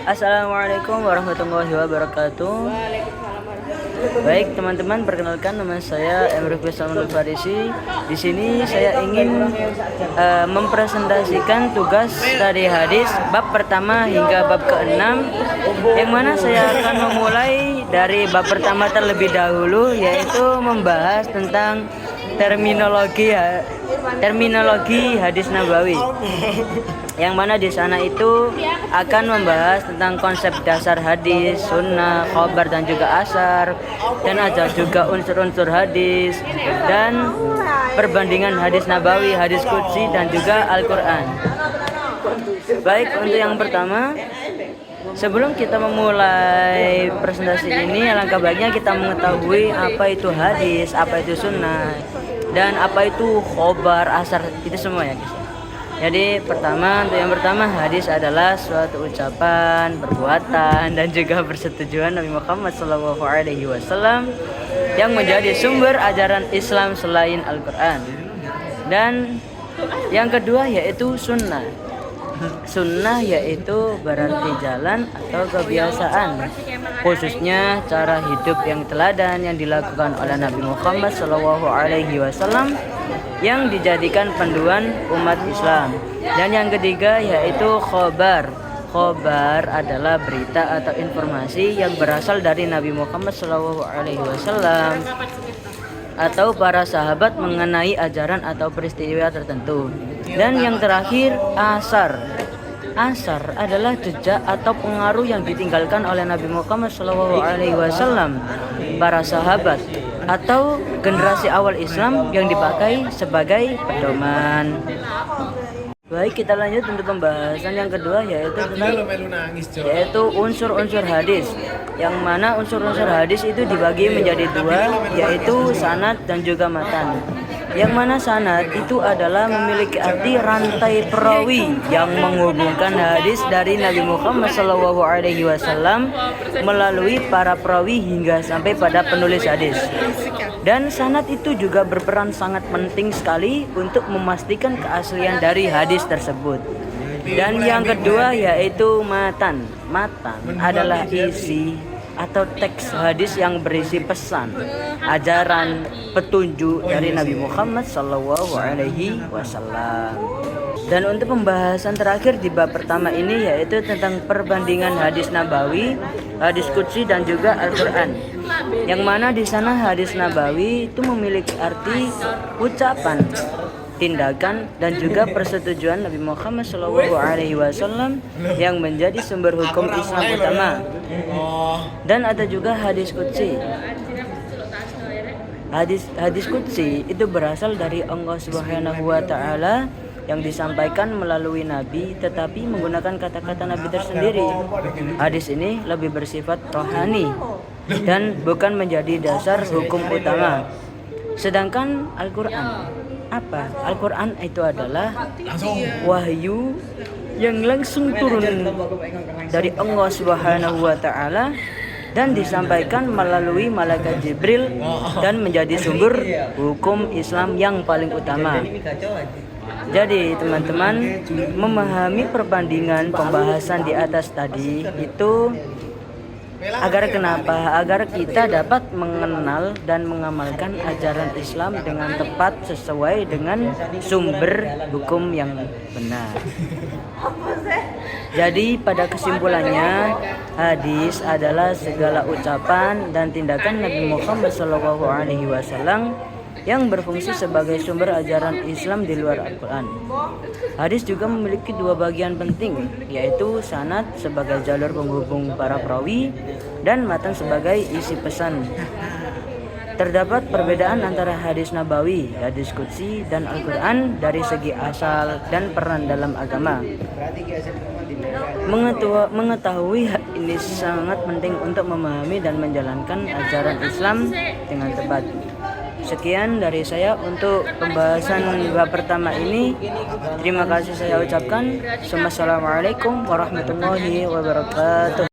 Assalamualaikum warahmatullahi wabarakatuh. Baik teman-teman, perkenalkan nama saya Emre Salman Farisi. Di sini saya ingin mempresentasikan tugas studi hadis bab pertama hingga bab ke-6, yang mana saya akan memulai dari bab pertama terlebih dahulu, yaitu membahas tentang terminologi hadis nabawi, yang mana di sana itu akan membahas tentang konsep dasar hadis, sunnah, khobar dan juga asar, dan ada juga unsur-unsur hadis dan perbandingan hadis nabawi, hadis qudsi dan juga Al-Quran. Baik, untuk yang pertama, sebelum kita memulai presentasi ini, alangkah baiknya kita mengetahui apa itu hadis, apa itu sunnah, dan apa itu khobar, asar, itu semua ya guys. Jadi untuk yang pertama, hadis adalah suatu ucapan, perbuatan, dan juga persetujuan Nabi Muhammad SAW yang menjadi sumber ajaran Islam selain Al-Quran. Dan yang kedua yaitu sunnah. Sunnah yaitu berarti jalan atau kebiasaan, khususnya cara hidup yang teladan yang dilakukan oleh Nabi Muhammad SAW yang dijadikan panduan umat Islam. Dan yang ketiga yaitu khobar. Khobar adalah berita atau informasi yang berasal dari Nabi Muhammad SAW atau para sahabat mengenai ajaran atau peristiwa tertentu. Dan yang terakhir, asar. Asar adalah jejak atau pengaruh yang ditinggalkan oleh Nabi Muhammad SAW, para sahabat, atau generasi awal Islam yang dipakai sebagai pedoman. Baik, kita lanjut untuk pembahasan yang kedua, yaitu unsur-unsur hadis, yang mana unsur-unsur hadis itu dibagi menjadi dua, yaitu sanad dan juga matan. Yang mana sanad itu adalah memiliki arti rantai perawi yang menghubungkan hadis dari Nabi Muhammad SAW melalui para perawi hingga sampai pada penulis hadis. Dan sanad itu juga berperan sangat penting sekali untuk memastikan keaslian dari hadis tersebut. Dan yang kedua yaitu matan. Matan adalah isi atau teks hadis yang berisi pesan, ajaran, petunjuk dari Nabi Muhammad SAW. Dan untuk pembahasan terakhir di bab pertama ini yaitu tentang perbandingan hadis nabawi, hadis qudsi dan juga Al-Quran. Yang mana di sana hadis nabawi itu memiliki arti ucapan, tindakan dan juga persetujuan Nabi Muhammad SAW yang menjadi sumber hukum Islam utama. Dan ada juga hadis qudsi. Hadis qudsi itu berasal dari Allah Subhanahu wa Ta'ala yang disampaikan melalui Nabi, tetapi menggunakan kata-kata Nabi tersendiri. Hadis ini lebih bersifat rohani dan bukan menjadi dasar hukum utama. Sedangkan Al-Quran, apa? Al-Quran itu adalah wahyu yang langsung turun dari Allah Subhanahu wa Ta'ala dan disampaikan melalui malaikat Jibril dan menjadi sumber hukum Islam yang paling utama. Jadi teman-teman, memahami perbandingan pembahasan di atas tadi itu agar kita dapat mengenal dan mengamalkan ajaran Islam dengan tepat sesuai dengan sumber hukum yang benar. Jadi pada kesimpulannya, hadis adalah segala ucapan dan tindakan Nabi Muhammad SAW yang berfungsi sebagai sumber ajaran Islam di luar Al-Quran. Hadis juga memiliki dua bagian penting, yaitu sanad sebagai jalur penghubung para perawi dan matan sebagai isi pesan. Terdapat perbedaan antara hadis nabawi, hadis qudsi, dan Al-Quran dari segi asal dan peran dalam agama. Mengetahui hal ini sangat penting untuk memahami dan menjalankan ajaran Islam dengan tepat. Sekian dari saya untuk pembahasan bab pertama ini. Terima kasih saya ucapkan. Wassalamualaikum warahmatullahi wabarakatuh.